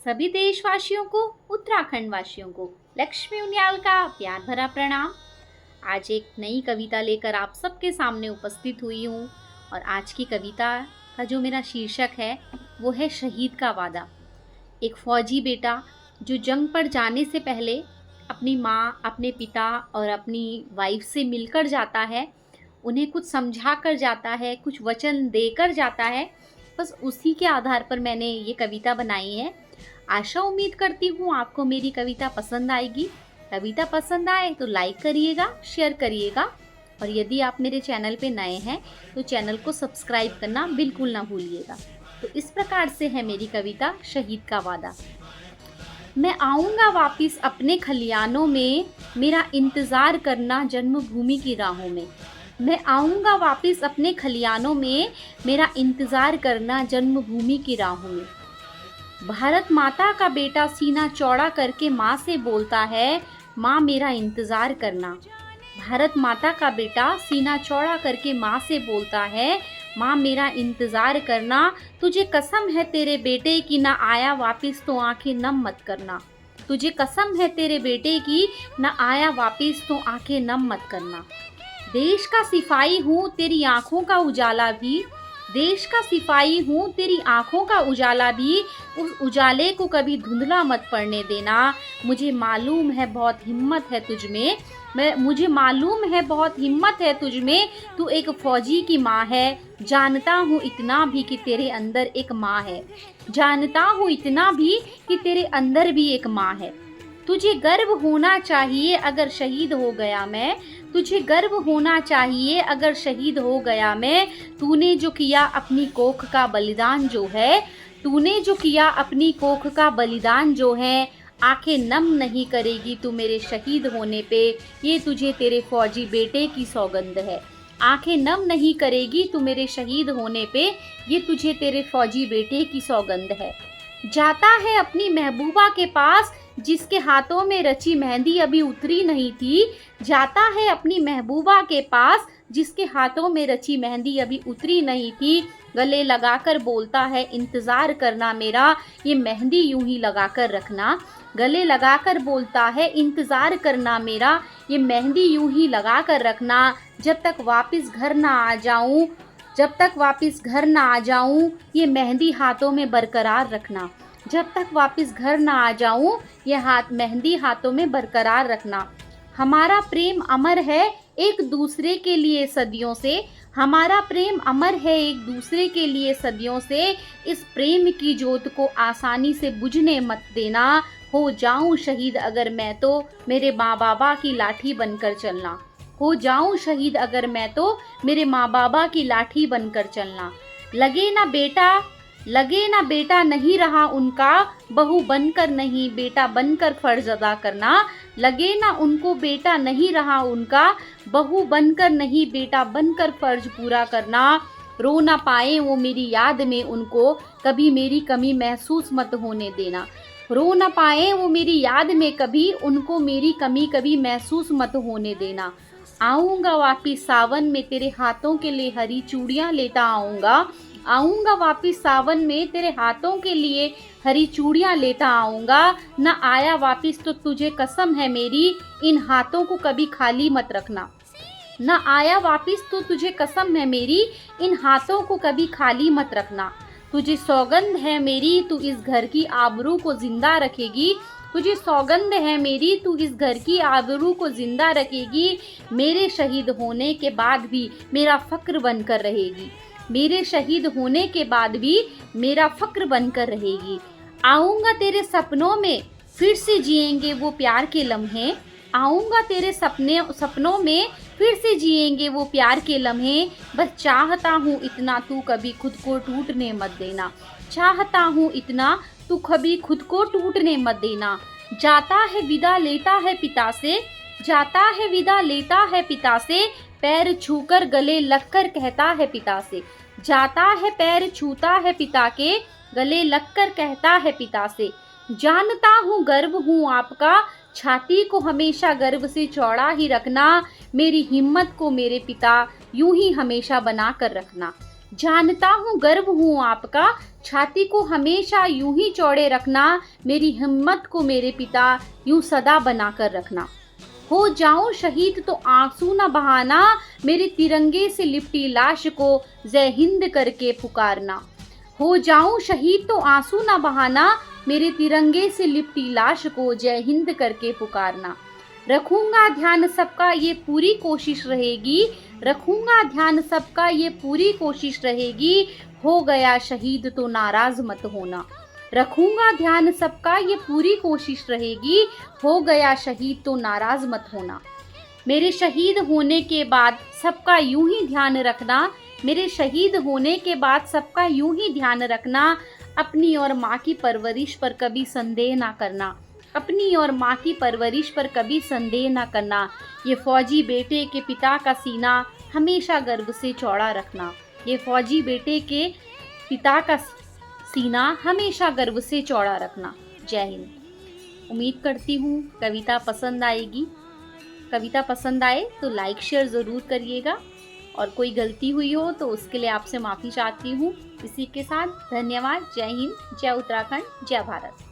सभी देशवासियों को, उत्तराखंड वासियों को लक्ष्मी उनियाल का प्यार भरा प्रणाम। आज एक नई कविता लेकर आप सबके सामने उपस्थित हुई हूँ और आज की कविता का जो मेरा शीर्षक है वो है शहीद का वादा। एक फौजी बेटा जो जंग पर जाने से पहले अपनी माँ, अपने पिता और अपनी वाइफ से मिलकर जाता है, उन्हें कुछ समझा कर जाता है, कुछ वचन देकर जाता है। बस उसी के आधार पर मैंने ये कविता बनाई है। आशा उम्मीद करती हूँ आपको मेरी कविता पसंद आएगी। कविता पसंद आए तो लाइक करिएगा, शेयर करिएगा और यदि आप मेरे चैनल पे नए हैं तो चैनल को सब्सक्राइब करना बिल्कुल ना भूलिएगा। तो इस प्रकार से है मेरी कविता शहीद का वादा। मैं आऊँगा वापिस अपने खलियानों में, मेरा इंतज़ार करना जन्मभूमि की राहों में। मैं आऊँगा वापिस अपने खलियानों में, मेरा इंतज़ार करना जन्मभूमि की राहों में। भारत माता का बेटा सीना चौड़ा करके माँ से बोलता है, माँ मेरा इंतज़ार करना। भारत माता का बेटा सीना चौड़ा करके माँ से बोलता है, माँ मेरा इंतज़ार करना। तुझे कसम है तेरे बेटे की, ना आया वापिस तो आंखें नम मत करना। तुझे कसम है तेरे बेटे की, ना आया वापिस तो आंखें नम मत करना। देश का सिपाही हूँ तेरी आँखों का उजाला भी, देश का सिपाही हूँ तेरी आँखों का उजाला भी, उस उजाले को कभी धुंधला मत पड़ने देना। मुझे मालूम है बहुत हिम्मत है तुझ में, मुझे मालूम है बहुत हिम्मत है तुझ में। तू एक फौजी की माँ है, जानता हूँ इतना भी कि तेरे अंदर एक माँ है। जानता हूँ इतना भी कि तेरे अंदर भी एक माँ है। तुझे गर्व होना चाहिए अगर शहीद हो गया मैं, तुझे गर्व होना चाहिए अगर शहीद हो गया मैं। तूने जो किया अपनी कोख का बलिदान जो है, तूने जो किया अपनी कोख का बलिदान जो है, आंखें नम नहीं करेगी तू मेरे शहीद होने पे, ये तुझे तेरे फौजी बेटे की सौगंध है। आंखें नम नहीं करेगी तू मेरे शहीद होने पे, ये तुझे तेरे फौजी बेटे की सौगंध है। जाता है अपनी महबूबा के पास जिसके हाथों में रची मेहंदी अभी उतरी नहीं थी, जाता है अपनी महबूबा के पास जिसके हाथों में रची मेहंदी अभी उतरी नहीं थी। गले लगाकर बोलता है इंतज़ार करना मेरा, ये मेहंदी यूं ही लगाकर रखना। गले लगाकर बोलता है इंतज़ार करना मेरा, ये मेहंदी यूं ही लगाकर रखना। जब तक वापस घर ना आ जाऊं, जब तक वापस घर ना आ जाऊं, ये मेहंदी हाथों में बरकरार रखना। जब तक वापस घर ना आ जाऊं, ये मेहंदी हाथों में बरकरार रखना। हमारा प्रेम अमर है एक दूसरे के लिए सदियों से, हमारा प्रेम अमर है एक दूसरे के लिए सदियों से। इस प्रेम की जोत को आसानी से बुझने मत देना। हो जाऊं शहीद अगर मैं तो मेरे माँ बाबा की लाठी बनकर चलना। हो जाऊं शहीद अगर मैं तो मेरे माँ बाबा की लाठी बनकर चलना। लगे ना बेटा नहीं रहा उनका, बहू बनकर नहीं बेटा बनकर फर्ज अदा करना। लगे ना उनको बेटा नहीं रहा उनका, बहू बनकर नहीं बेटा बनकर फर्ज पूरा करना। रो ना पाए वो मेरी याद में उनको, कभी मेरी कमी महसूस मत होने देना। रो ना पाए वो मेरी याद में कभी, उनको मेरी कमी कभी महसूस मत होने देना। आऊँगा वापिस सावन में तेरे हाथों के लिए हरी चूड़ियाँ लेता आऊँगा। आऊँगा वापिस सावन में तेरे हाथों के लिए हरी चूड़ियाँ लेता आऊँगा। न आया वापिस तो तुझे कसम है मेरी, इन हाथों को कभी खाली मत रखना। न आया वापिस तो तुझे कसम है मेरी, इन हाथों को कभी खाली मत रखना। तुझे सौगंध है मेरी तू इस घर की आबरू को जिंदा रखेगी। तुझे सौगंध है मेरी तू इस घर की आबरू को जिंदा रखेगी। मेरे शहीद होने के बाद भी मेरा फक्र बनकर रहेगी। मेरे शहीद होने के बाद भी मेरा फक्र बनकर रहेगी। आऊँगा तेरे सपनों में फिर से जिएंगे वो प्यार के लम्हे। आऊँगा तेरे सपनों में फिर से जिएंगे वो प्यार के लम्हे। बस चाहता हूँ इतना तू कभी खुद को टूटने मत देना। चाहता हूँ इतना तू कभी खुद को टूटने मत देना। जाता है विदा लेता है पिता से, जाता है विदा लेता है पिता से। पैर छूकर गले लगकर कहता है पिता से। जाता है पैर छूता है पिता के, गले लगकर कहता है पिता से। जानता हूँ गर्व हूँ आपका, छाती को हमेशा गर्व से चौड़ा ही रखना। मेरी हिम्मत को मेरे पिता यूं ही हमेशा बना कर रखना। जानता हूँ गर्व हूँ आपका, छाती को हमेशा यूं ही चौड़े रखना, मेरी हिम्मत को मेरे पिता यूं सदा बना कर रखना। हो जाऊं शहीद तो आंसू न बहाना, मेरे तिरंगे से लिपटी लाश को जय हिंद करके पुकारना। हो जाऊं शहीद तो आंसू न बहाना, मेरे तिरंगे से लिपटी लाश को जय हिंद करके पुकारना। रखूंगा ध्यान सबका ये पूरी कोशिश रहेगी, रखूंगा ध्यान सबका ये पूरी कोशिश रहेगी, हो गया शहीद तो नाराज मत होना। रखूंगा ध्यान सबका ये पूरी कोशिश रहेगी, हो गया शहीद तो नाराज मत होना। मेरे शहीद होने के बाद सबका यूं ही ध्यान रखना, मेरे शहीद होने के बाद सबका यूं ही ध्यान रखना, अपनी और माँ की परवरिश पर कभी संदेह ना करना, अपनी और माँ की परवरिश पर कभी संदेह ना करना। ये फौजी बेटे के पिता का सीना हमेशा गर्व से चौड़ा रखना, ये फौजी बेटे के पिता का सीना हमेशा गर्व से चौड़ा रखना। जय हिंद। उम्मीद करती हूँ कविता पसंद आएगी। कविता पसंद आए तो लाइक शेयर ज़रूर करिएगा, और कोई गलती हुई हो तो उसके लिए आपसे माफ़ी चाहती हूँ। इसी के साथ धन्यवाद। जय हिंद, जय उत्तराखंड, जय भारत।